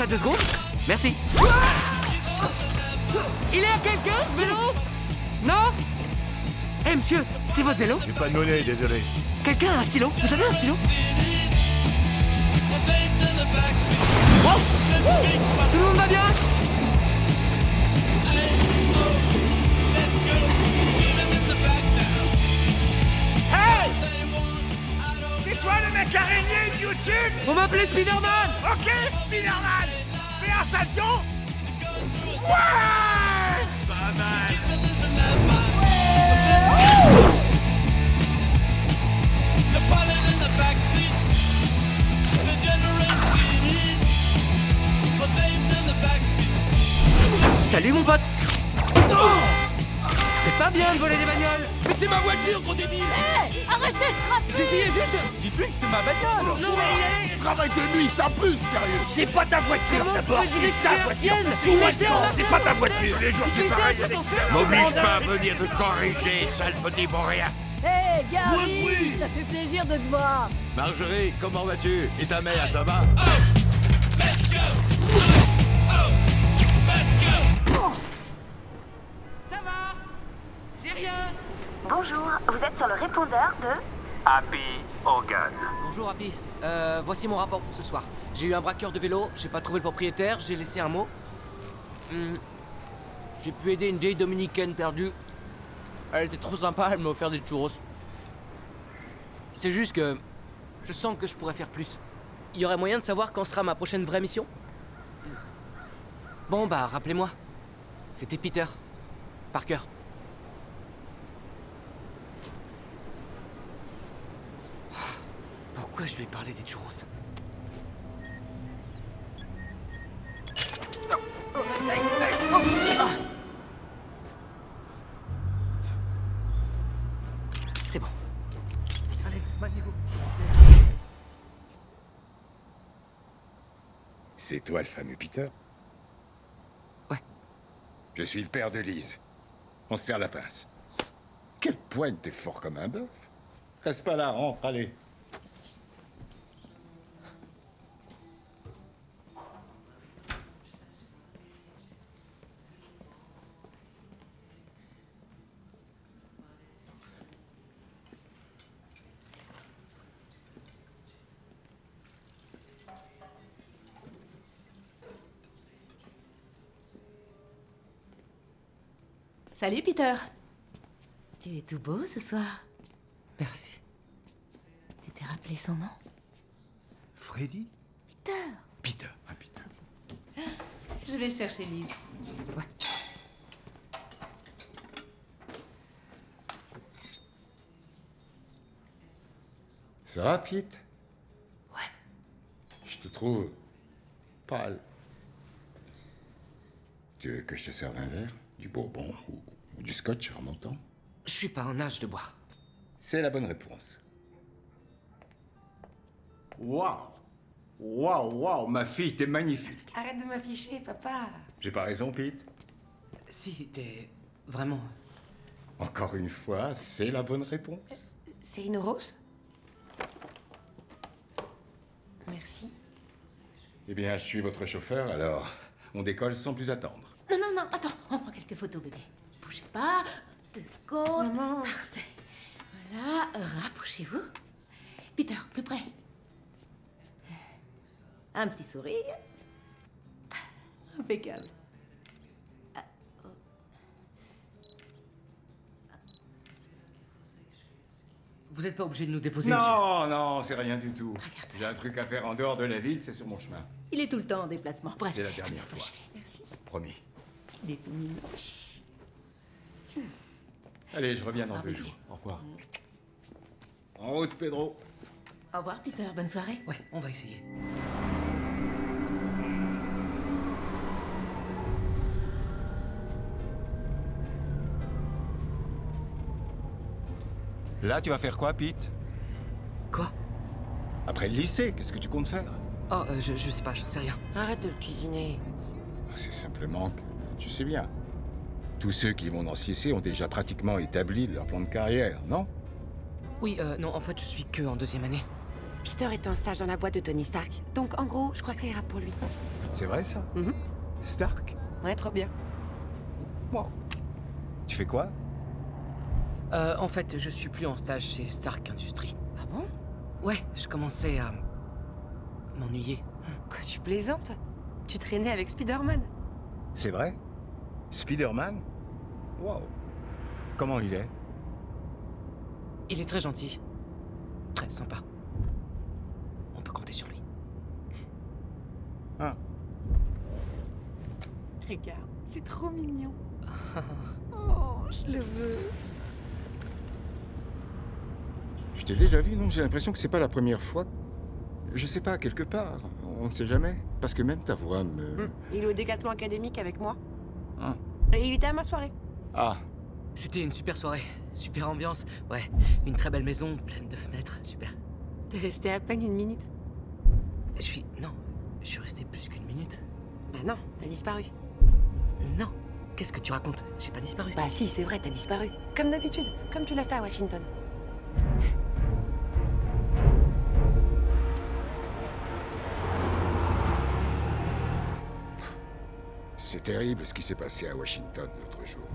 ça 2 secondes? Merci. Il est à quelqu'un, ce vélo? Non? Eh, monsieur, c'est votre vélo? J'ai pas de monnaie, désolé. Quelqu'un a un stylo? Vous avez un stylo? Oh! Tout le monde va bien? Hey! C'est toi le mec araignée de YouTube? On m'appelait Spider-Man! Ok, Spider-Man! Fais un salto! Ouais! Pas mal! Salut mon pote! C'est pas bien de voler des bagnoles! Mais c'est ma voiture, gros débile! Arrêtez de frapper! J'essayais juste Dis-lui que c'est ma bagnole! Non mais Je travaille de nuit, t'es un peu sérieux! C'est pas ta voiture Comment d'abord, je peux c'est dire sa que c'est la voiture! tienne? Sous Mais t'es un c'est pas ta bordel. voiture! Les jours c'est pareil avec M'oblige pas à venir te corriger, sale petit boréen. Hé, Moins de Gary, bruit. ça fait plaisir de te voir. Marjorie, comment vas-tu? Et ta mère, ça va? Ça va? J'ai rien! Bonjour, vous êtes sur le répondeur de... Happy Hogan. Bonjour Happy, voici mon rapport pour ce soir. J'ai eu un braqueur de vélo, j'ai pas trouvé le propriétaire, j'ai laissé un mot. J'ai pu aider une vieille dominicaine perdue. Elle était trop sympa, elle m'a offert des churros. C'est juste que je sens que je pourrais faire plus. Il y aurait moyen de savoir quand sera ma prochaine vraie mission? Bon bah, rappelez-moi. C'était Peter. Parker. Pourquoi je lui ai parlé des churros? C'est bon. Allez, maniez-vous. C'est toi le fameux Peter? Ouais. Je suis le père de Lise. On se serre la pince. Quelle poigne, t'es fort comme un bœuf. Reste pas là, rentre, allez. Salut, Peter. Tu es tout beau ce soir. Merci. Tu t'es rappelé son nom? Freddy? Peter. Peter, ah Peter. Je vais chercher Lise. Ça va, Pete? Ouais. Je te trouve pâle. Tu veux que je te serve un verre? Du bourbon ou du scotch en remontant? Je suis pas en âge de boire. C'est la bonne réponse. Waouh! Waouh, waouh, ma fille, t'es magnifique. Arrête de m'afficher, papa. J'ai pas raison, Pete? Si, t'es vraiment... Encore une fois, c'est la bonne réponse. C'est une rose? Merci. Eh bien, je suis votre chauffeur, alors on décolle sans plus attendre. Non, non, non, attends, on prend quelques photos, bébé. Bougez pas, 2 secondes. Maman. Parfait. Voilà, rapprochez-vous. Peter, plus près. Un petit sourire. Impeccable. Vous êtes pas obligé de nous déposer, monsieur. Non, non, c'est rien du tout. Regarde. J'ai un truc à faire en dehors de la ville, c'est sur mon chemin. Il est tout le temps en déplacement. Bref. C'est la dernière calme-toi, fois. chérie, merci. Promis. Il est tout mignon. Allez, je reviens dans 2 bébé. jours. Au revoir. En route, Pedro. Au revoir, Peter. Bonne soirée. Ouais, on va essayer. Là, tu vas faire quoi, Pete? Quoi? Après le lycée, qu'est-ce que tu comptes faire? Oh, je sais pas, j'en sais rien. Arrête de le cuisiner. C'est simplement que, tu sais bien, tous ceux qui vont dans CC ont déjà pratiquement établi leur plan de carrière, non? Oui, non, en fait, je suis que en 2e année. Peter, Peter était en stage dans la boîte de Tony Stark. Donc, en gros, je crois que ça ira pour lui. C'est vrai, ça Stark? Ouais, trop bien. Wow. Tu fais quoi? En fait, je suis plus en stage chez Stark Industries. Ah bon? Ouais, je commençais à m'ennuyer. Quoi, tu plaisantes? Tu traînais avec Spider-Man? C'est vrai? Spider-Man? Wow. Comment il est? Il est très gentil. Très sympa. On peut compter sur lui. Ah. Regarde, c'est trop mignon. Oh, je le veux. Je t'ai déjà vu, non? J'ai l'impression que c'est pas la première fois. Je sais pas, quelque part. On ne sait jamais. Parce que même ta voix me... Il est au décathlon académique avec moi. Ah. Et il était à ma soirée. Ah. C'était une super soirée. Super ambiance. Ouais, une très belle maison, pleine de fenêtres. Super. T'es resté à peine 1 minute. Non, je suis resté plus qu'1 minute. Bah non, t'as disparu. Non. Qu'est-ce que tu racontes? J'ai pas disparu. Bah si, c'est vrai, t'as disparu. Comme d'habitude, comme tu l'as fait à Washington. C'est terrible ce qui s'est passé à Washington l'autre jour.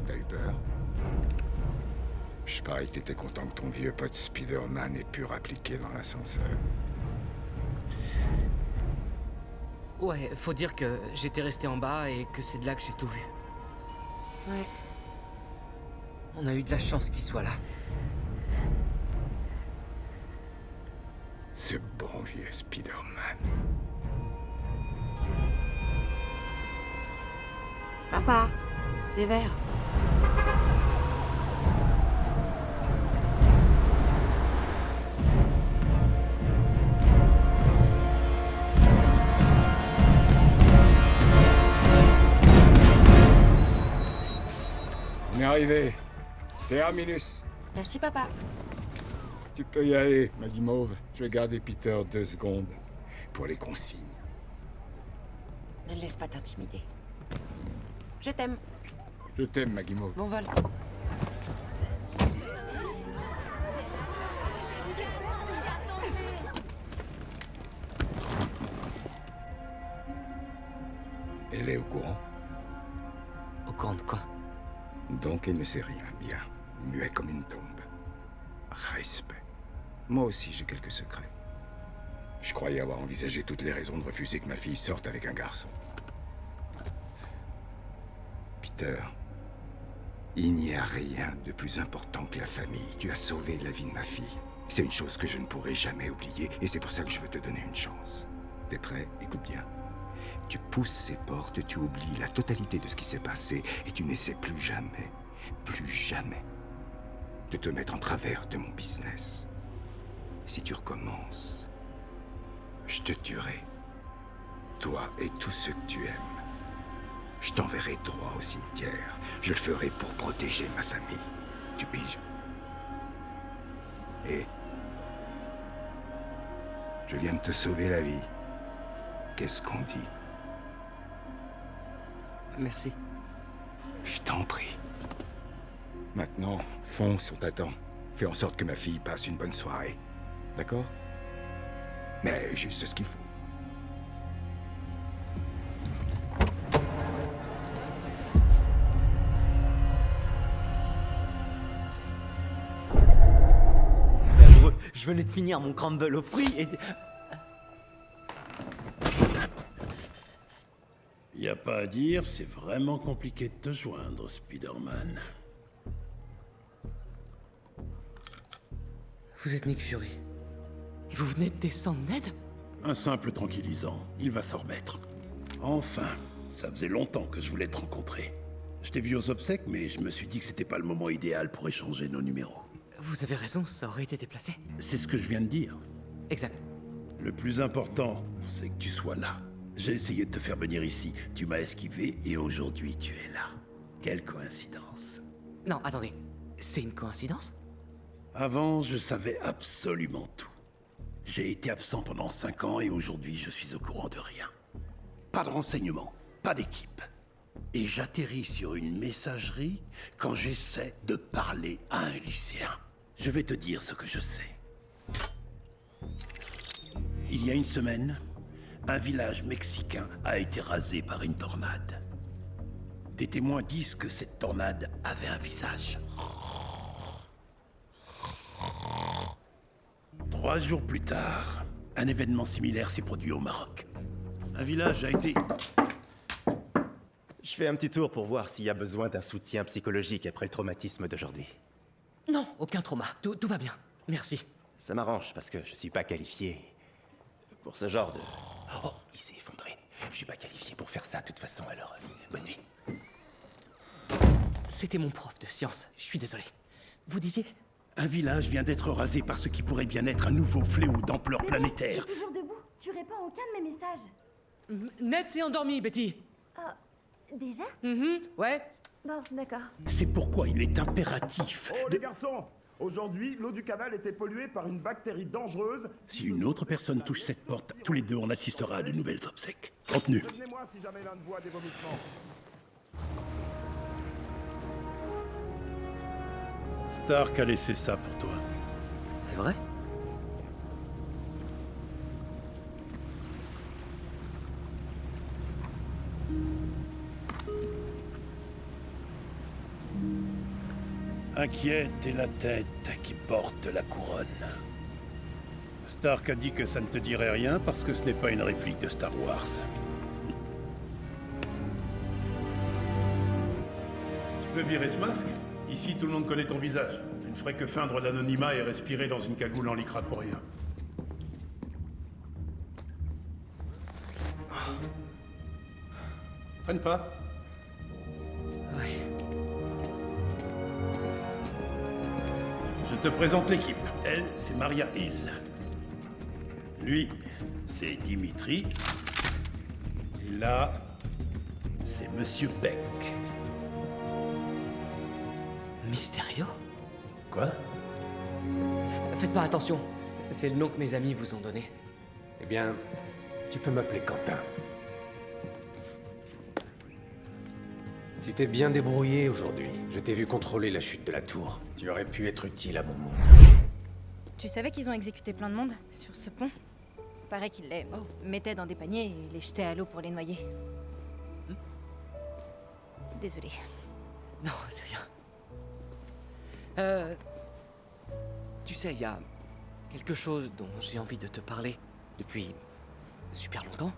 T'as eu peur? Je parie que t'étais content que ton vieux pote Spider-Man ait pu rappliquer dans l'ascenseur. Ouais, faut dire que j'étais resté en bas et que c'est de là que j'ai tout vu. Ouais. On a eu de la chance qu'il soit là. Ce bon vieux Spider-Man. Papa, c'est vert. On est arrivé. Terminus. Merci, papa. Tu peux y aller, Maggie Mauve. Je vais garder Peter 2 secondes pour les consignes. Ne laisse pas t'intimider. Je t'aime. Je t'aime, Maggie Mauve. Bon vol. Elle est au courant. Au courant de quoi? Donc elle ne sait rien. Bien. Muet comme une tombe. Respect. Moi aussi, j'ai quelques secrets. Je croyais avoir envisagé toutes les raisons de refuser que ma fille sorte avec un garçon. Peter, il n'y a rien de plus important que la famille. Tu as sauvé la vie de ma fille. C'est une chose que je ne pourrai jamais oublier, et c'est pour ça que je veux te donner une chance. T'es prêt? Écoute bien. Tu pousses ces portes, tu oublies la totalité de ce qui s'est passé, et tu n'essaies plus jamais, de te mettre en travers de mon business. Si tu recommences, je te tuerai. Toi et tous ceux que tu aimes. Je t'enverrai droit au cimetière. Je le ferai pour protéger ma famille. Tu piges? Et je viens de te sauver la vie. Qu'est-ce qu'on dit? Merci. Je t'en prie. Maintenant, fonce, on t'attend. Fais en sorte que ma fille passe une bonne soirée. D'accord? Mais juste ce qu'il faut. Je venais de finir mon crumble aux fruits et... Y a pas à dire, c'est vraiment compliqué de te joindre, Spider-Man. Vous êtes Nick Fury. Et vous venez de descendre Ned? Un simple tranquillisant, il va s'en remettre. Enfin, ça faisait longtemps que je voulais te rencontrer. Je t'ai vu aux obsèques, mais je me suis dit que c'était pas le moment idéal pour échanger nos numéros. Vous avez raison, ça aurait été déplacé. C'est ce que je viens de dire. Exact. Le plus important, c'est que tu sois là. J'ai essayé de te faire venir ici, tu m'as esquivé et aujourd'hui tu es là. Quelle coïncidence. Non, attendez. C'est une coïncidence? Avant, je savais absolument tout. J'ai été absent pendant 5 ans et aujourd'hui je suis au courant de rien. Pas de renseignements, pas d'équipe. Et j'atterris sur une messagerie quand j'essaie de parler à un lycéen. Je vais te dire ce que je sais. Il y a une semaine, un village mexicain a été rasé par une tornade. Des témoins disent que cette tornade avait un visage. 3 jours plus tard, un événement similaire s'est produit au Maroc. Un village a été... Je fais un petit tour pour voir s'il y a besoin d'un soutien psychologique après le traumatisme d'aujourd'hui. Non, aucun trauma. Tout va bien. Merci. Ça m'arrange parce que je suis pas qualifié pour ce genre de... Oh, il s'est effondré. Je suis pas qualifié pour faire ça de toute façon, alors bonne nuit. C'était mon prof de sciences. Je suis désolé. Vous disiez? Un village vient d'être rasé par ce qui pourrait bien être un nouveau fléau d'ampleur planétaire. T'es toujours debout. Tu réponds à aucun de mes messages. Ned s'est endormi, Betty. Déjà? Ouais. Bon, d'accord. C'est pourquoi il est impératif Oh, de... les garçons! Aujourd'hui, l'eau du canal était polluée par une bactérie dangereuse. Si une autre personne touche cette porte, tous les deux on assistera à de nouvelles obsèques. Contenu. Prévenez-moi si jamais l'un de vous a des vomissements. Stark a laissé ça pour toi. C'est vrai? Inquiète est la tête qui porte la couronne. Stark a dit que ça ne te dirait rien parce que ce n'est pas une réplique de Star Wars. Tu peux virer ce masque? Ici, tout le monde connaît ton visage. Tu ne ferais que feindre l'anonymat et respirer dans une cagoule en lycra pour rien. Traîne pas. Ouais. Je te présente l'équipe. Elle, c'est Maria Hill. Lui, c'est Dimitri. Et là, c'est Monsieur Beck. Mysterio? Quoi? Faites pas attention. C'est le nom que mes amis vous ont donné. Eh bien, tu peux m'appeler Quentin. Tu t'es bien débrouillé aujourd'hui. Je t'ai vu contrôler la chute de la tour. Tu aurais pu être utile à mon monde. Tu savais qu'ils ont exécuté plein de monde sur ce pont? Paraît qu'ils les mettaient dans des paniers et les jetaient à l'eau pour les noyer. Désolée. Non, c'est rien. Tu sais, il y a quelque chose dont j'ai envie de te parler depuis super longtemps.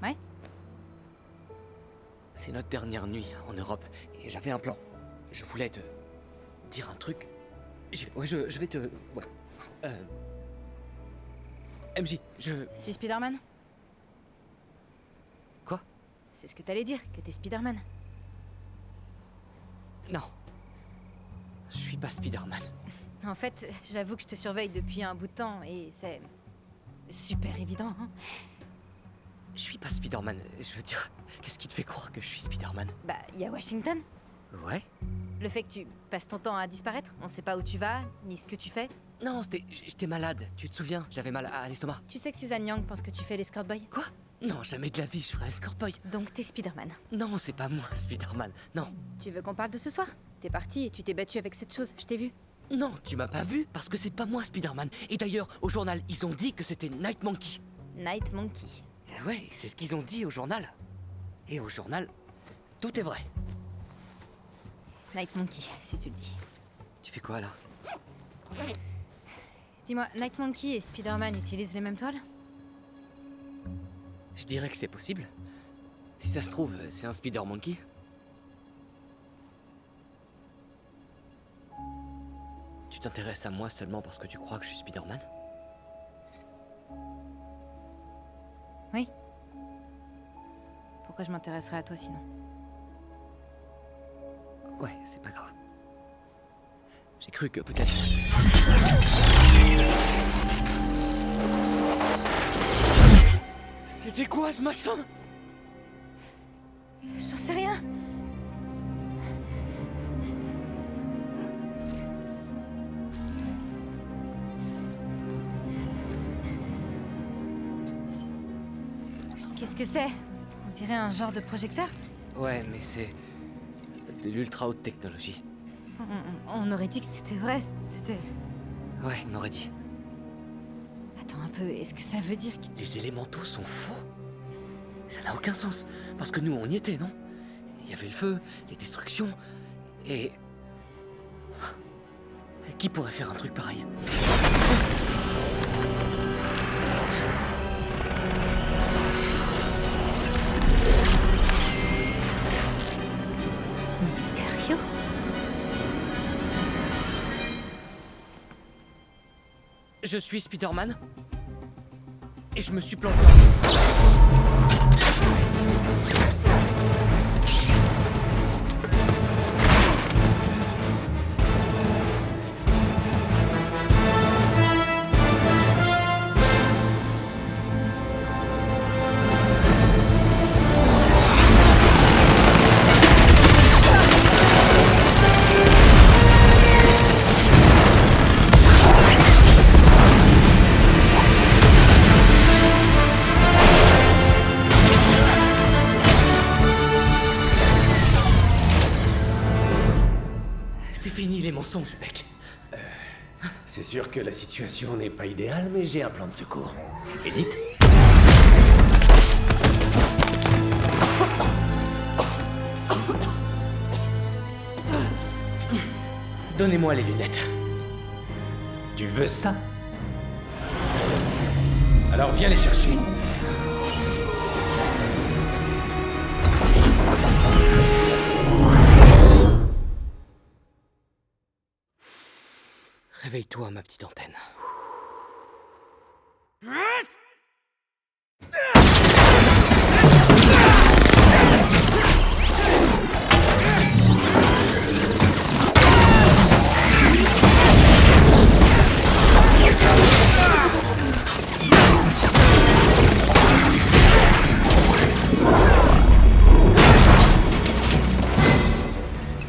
Ouais? C'est notre dernière nuit en Europe et j'avais un plan. Je voulais te dire un truc. Je vais te... Ouais. MJ, je... Suis Spider-Man? Quoi? C'est ce que t'allais dire, que t'es Spider-Man. Non. Je suis pas Spider-Man. En fait, j'avoue que je te surveille depuis un bout de temps et c'est super évident. Hein? Je suis pas Spider-Man. Je veux dire, qu'est-ce qui te fait croire que je suis Spider-Man? Bah, il y a Washington. Ouais? Le fait que tu passes ton temps à disparaître, on sait pas où tu vas, ni ce que tu fais. Non, j'étais malade, tu te souviens? J'avais mal à l'estomac. Tu sais que Suzanne Young pense que tu fais l'escort boy? Quoi? Non, jamais de la vie, je ferai l'escort boy. Donc t'es Spider-Man. Non, c'est pas moi, Spider-Man. Non. Tu veux qu'on parle de ce soir? T'es parti et tu t'es battu avec cette chose, je t'ai vu. Non, tu m'as pas vu parce que c'est pas moi, Spider-Man. Et d'ailleurs, au journal, ils ont dit que c'était Night Monkey. Night Monkey. Ouais, c'est ce qu'ils ont dit au journal. Et au journal, tout est vrai. Night Monkey, si tu le dis. Tu fais quoi là? Dis-moi, Night Monkey et Spider-Man utilisent les mêmes toiles? Je dirais que c'est possible. Si ça se trouve, c'est un Spider-Monkey. Tu t'intéresses à moi seulement parce que tu crois que je suis Spider-Man? Oui. Pourquoi je m'intéresserais à toi sinon? Ouais, c'est pas grave. J'ai cru que peut-être... C'était quoi ce machin? J'en sais rien. Qu'est-ce que c'est? On dirait un genre de projecteur? Ouais, mais c'est de l'ultra haute technologie. On aurait dit que c'était vrai, c'était... Ouais, on aurait dit. Attends. Attends un peu, est-ce que ça veut dire que... Les élémentaux sont faux? Ça n'a aucun sens. Parce que nous, on y était, non? Il y avait le feu, les destructions, et... Qui pourrait faire un truc pareil? Mysterio? Je suis Spider-Man. Et je me suis planté. C'est fini les mensonges, Beck. C'est sûr que la situation n'est pas idéale, mais j'ai un plan de secours. Edith? Donnez-moi les lunettes. Tu veux ça? Alors viens les chercher. Réveille-toi, ma petite antenne.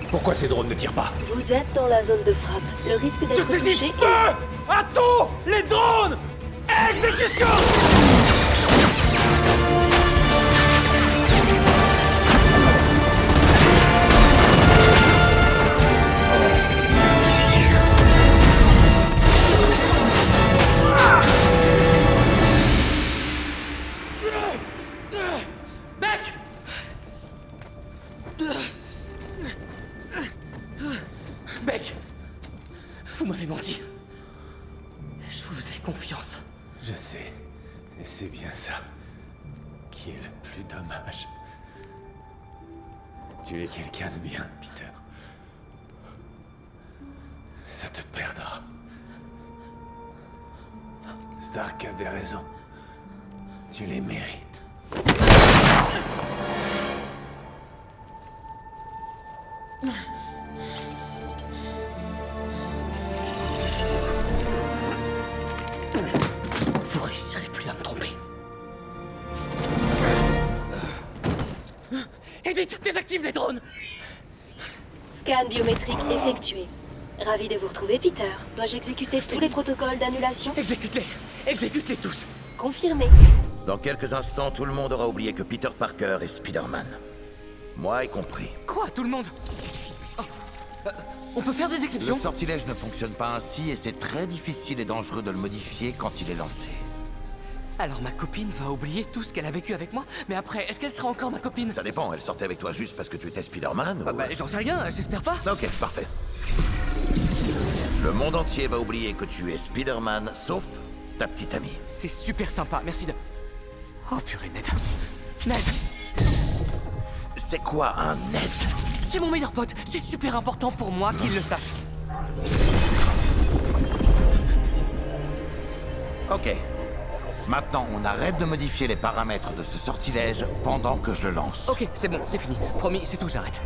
Pourquoi ces drones ne tirent pas? Vous êtes dans la zone de frappe. Le risque d'être touché est... À tous les drones! Exécution! Beck! Beck! Vous m'avez menti. Je vous faisais confiance. Je sais. Et c'est bien ça qui est le plus dommage. Tu es quelqu'un de bien, Peter. Ça te perdra. Stark avait raison. Tu les mérites. Vous réussirez plus à me tromper. Edith, désactive les drones! Scan biométrique effectué. Ravi de vous retrouver, Peter. Dois-je exécuter tous les protocoles d'annulation? Exécute-les! Exécute-les tous! Confirmé. Dans quelques instants, tout le monde aura oublié que Peter Parker est Spider-Man. Moi y compris. Quoi, tout le monde? On peut faire des Le exceptions? sortilège ne fonctionne pas ainsi et c'est très difficile et dangereux de le modifier quand il est lancé. Alors ma copine va oublier tout ce qu'elle a vécu avec moi, mais après, est-ce qu'elle sera encore ma copine? Ça dépend, elle sortait avec toi juste parce que tu étais Spider-Man ou... J'en sais rien, j'espère pas. Ok, parfait. Le monde entier va oublier que tu es Spider-Man, sauf ta petite amie. C'est super sympa, merci de... Oh purée, Ned. Ned! C'est quoi un Ned? C'est mon meilleur pote, c'est super important pour moi qu'il le sache. Ok. Maintenant, on arrête de modifier les paramètres de ce sortilège pendant que je le lance. Ok, c'est bon, c'est fini. Promis, c'est tout, j'arrête.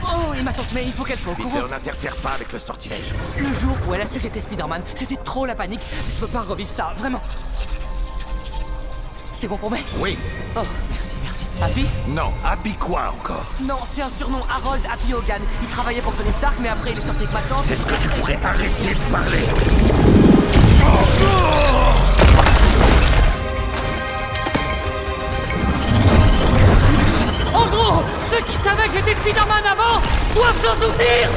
Oh, et ma tante May, il faut qu'elle soit au courant. Peter n'interfère pas avec le sortilège. Le jour où elle a su que j'étais Spider-Man, c'était trop la panique. Je veux pas revivre ça, vraiment. C'est bon pour May? Oui. Oh, merci, merci. Happy? Non, Happy quoi encore? Non, c'est un surnom, Harold Happy Hogan. Il travaillait pour Tony Stark, mais après il est sorti avec ma tante. Est-ce que tu pourrais arrêter de parler? En gros, ceux qui savaient que j'étais Spider-Man avant doivent s'en souvenir!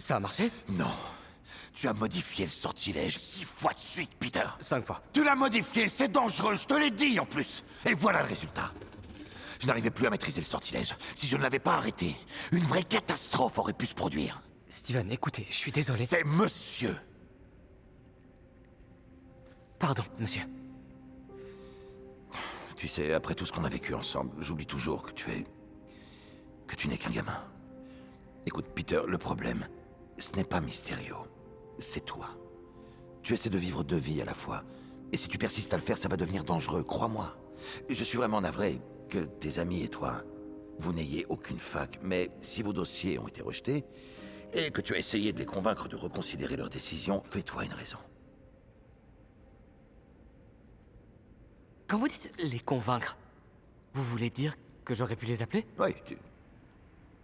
Ça a marché? Non. Tu as modifié le sortilège 6 fois de suite, Peter. 5 fois. Tu l'as modifié, c'est dangereux, je te l'ai dit en plus. Et voilà le résultat. Je n'arrivais plus à maîtriser le sortilège. Si je ne l'avais pas arrêté, une vraie catastrophe aurait pu se produire. Steven, écoutez, je suis désolé. C'est monsieur. Pardon, monsieur. Tu sais, après tout ce qu'on a vécu ensemble, j'oublie toujours que tu n'es qu'un gamin. Écoute, Peter, le problème, ce n'est pas Mysterio. C'est toi. Tu essaies de vivre 2 vies à la fois. Et si tu persistes à le faire, ça va devenir dangereux, crois-moi. Je suis vraiment navré que tes amis et toi, vous n'ayez aucune fac. Mais si vos dossiers ont été rejetés, et que tu as essayé de les convaincre de reconsidérer leur décision, fais-toi une raison. Quand vous dites les convaincre, vous voulez dire que j'aurais pu les appeler? Oui,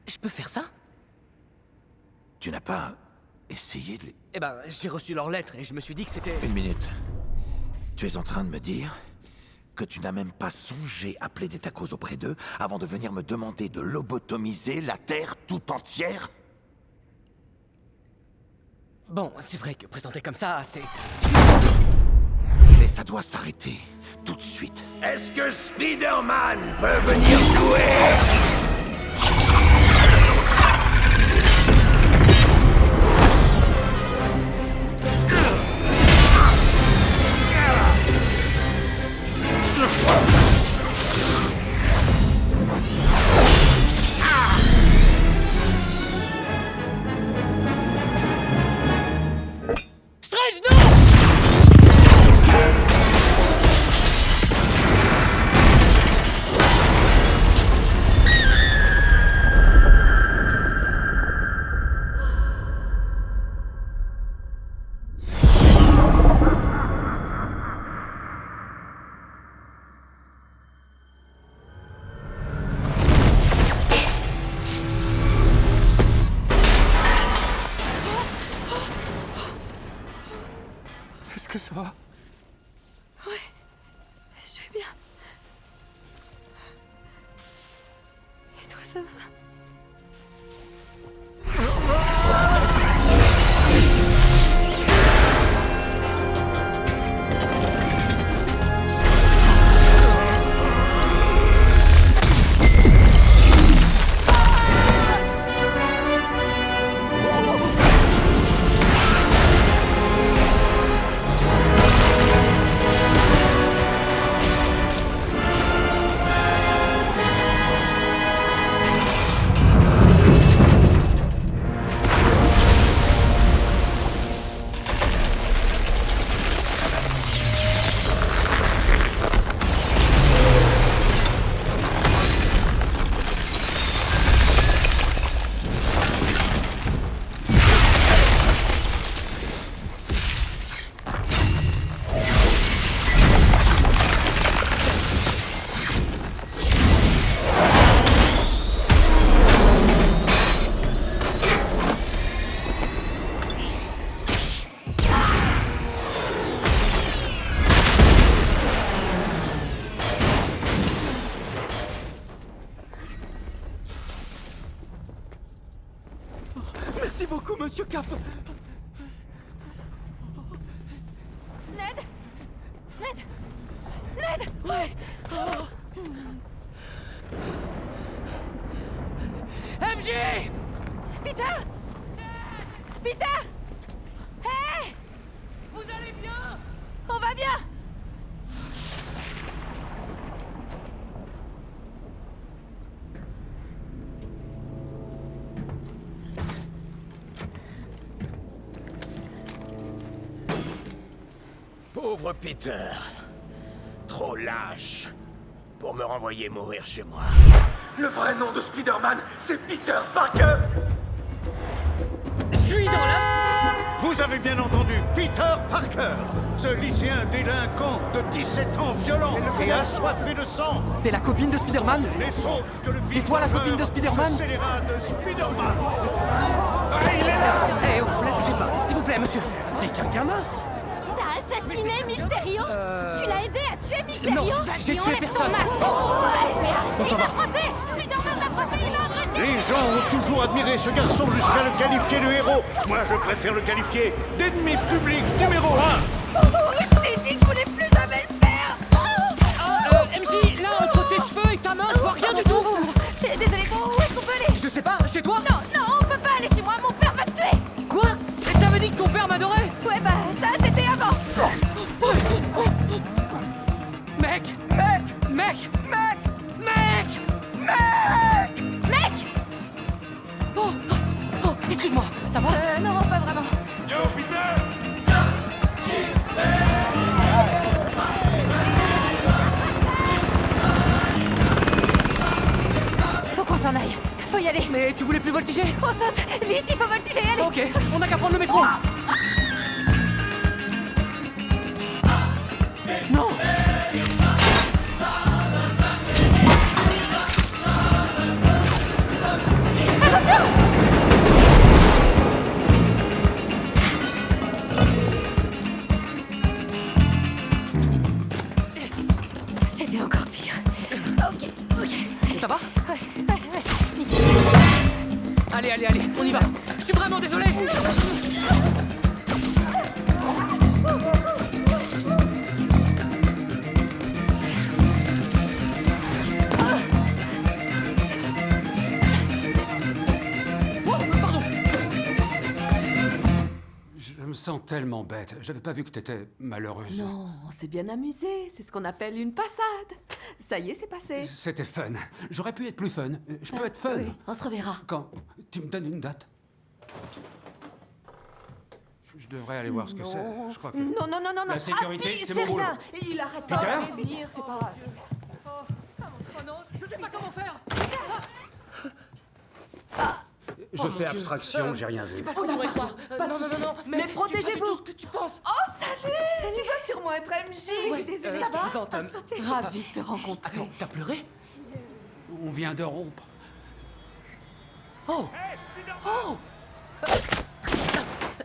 Je peux faire ça? Tu n'as pas essayé de les... Eh ben, j'ai reçu leur lettre et je me suis dit que c'était... Une minute. Tu es en train de me dire que tu n'as même pas songé à plaider ta cause auprès d'eux avant de venir me demander de lobotomiser la Terre tout entière? Bon, c'est vrai que présenter comme ça, c'est... Mais ça doit s'arrêter, tout de suite. Est-ce que Spider-Man peut venir jouer? Strange, non! Est-ce que ça va? Ouais, je vais bien. Et toi, ça va? Merci beaucoup, Monsieur Cap. Ned! Ned! Ned! Ouais! MJ! Peter! Peter! Hé! Vous allez bien? On va bien! Pauvre Peter. Trop lâche pour me renvoyer mourir chez moi. Le vrai nom de Spider-Man, c'est Peter Parker. Je suis dans la... Vous avez bien entendu, Peter Parker, ce lycéen délinquant de 17 ans violent et assoiffé de sang. T'es la copine de Spider-Man? C'est toi la copine de Spider-Man? Scélérat de Spider-Man. Ah, il est là. Eh oh, la touchez pas, s'il vous plaît, monsieur. T'es qu'un gamin. T'as assassiné Mysterio? Tu l'as aidé à tuer Mysterio? Non, j'ai tué personne. Ouais, mais arrêtez, On s'en il m'a va. frappé! Spider-Man m'a frappé, il m'a agressé! Les gens ont toujours admiré ce garçon jusqu'à le qualifier de héros. Moi, je préfère le qualifier d'ennemi public numéro 1. Oh, je t'ai dit que je voulais plus jamais le faire. MJ, là, entre tes cheveux et ta main, je vois rien du tout. Désolé, où est-ce qu'on peut aller? Je sais pas, chez toi? Non, on peut pas aller chez moi, mon père va te tuer. Quoi? Et t'avais dit que ton père m'adorait? Ouais, bah, ça, c'était avant. Mec! Oh, excuse-moi, ça va? Non, pas vraiment. Yo, Peter! Faut qu'on s'en aille. Faut y aller. Mais tu voulais plus voltiger? On saute. Vite, il faut voltiger, allez. Ok, on n'a qu'à prendre le métro. Non! C'était encore pire. Ok. Ça va? Ouais. Allez, on y va. Je suis vraiment désolé. Pardon. Je me sens tellement bête. J'avais pas vu que t'étais malheureuse. Non, on s'est bien amusé. C'est ce qu'on appelle une passade. Ça y est, c'est passé. C'était fun. J'aurais pu être plus fun. Je peux être fun. Oui, on se reverra. Quand? Tu me donnes une date? Je devrais aller voir ce que c'est. Je crois que... Non. La sécurité, Happy, c'est mon boulot. rien. Il arrête pas Peter de venir, c'est pas... Oh non, je sais pas comment faire. Je fais abstraction, j'ai rien vu. C'est pas ce qu'on pourrait croire. Non, Mais protégez-vous. tout ce que tu penses. Oh, salut. Tu dois sûrement être MJ. Ouais, Désolée, je ça va? plaisante. Ravi de te rencontrer. Attends, t'as pleuré? On vient de rompre. Oh!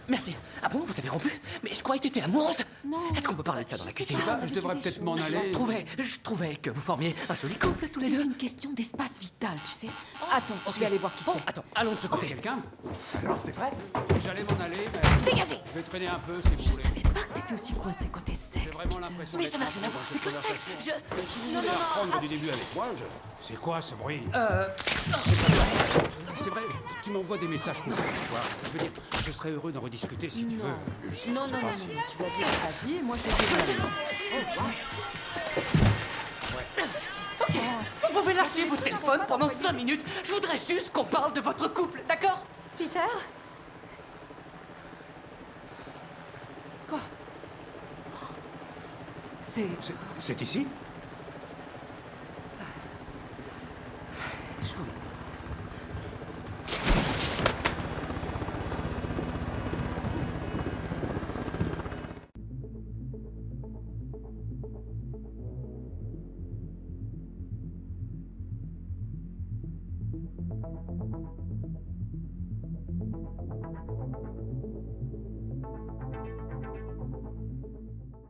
Merci. Ah bon, vous avez rompu? Mais je croyais que t'étais amoureuse. Non. Est-ce qu'on peut parler de ça dans la cuisine? Je devrais peut-être m'en aller. Je trouvais que vous formiez un joli couple tous les deux. C'est une question d'espace vital, tu sais. Attends, je vais aller voir qui c'est. Attends, allons de ce côté. Quelqu'un? Alors, c'est vrai? J'allais m'en aller, mais... Dégagez. Je vais traîner un peu, si vous Je voulez. savais pas que t'étais aussi coincé côté J'ai sexe, vraiment Peter. l'impression Mais d'être ça n'a entré rien à dans voir cette avec le sexe. conversation. Si vous voulez apprendre du début avec moi, C'est quoi ce bruit? C'est vrai, tu m'envoies des messages contradictoires. Je veux dire, je serais heureux d'en rediscuter si tu veux. Non, tu vas vivre ta vie et moi je vais vivre la mienne. Ok, vous pouvez lâcher votre téléphone pendant 5 minutes. Je voudrais juste qu'on parle de votre couple, d'accord? Peter? Quoi? C'est ici? Je vous montre.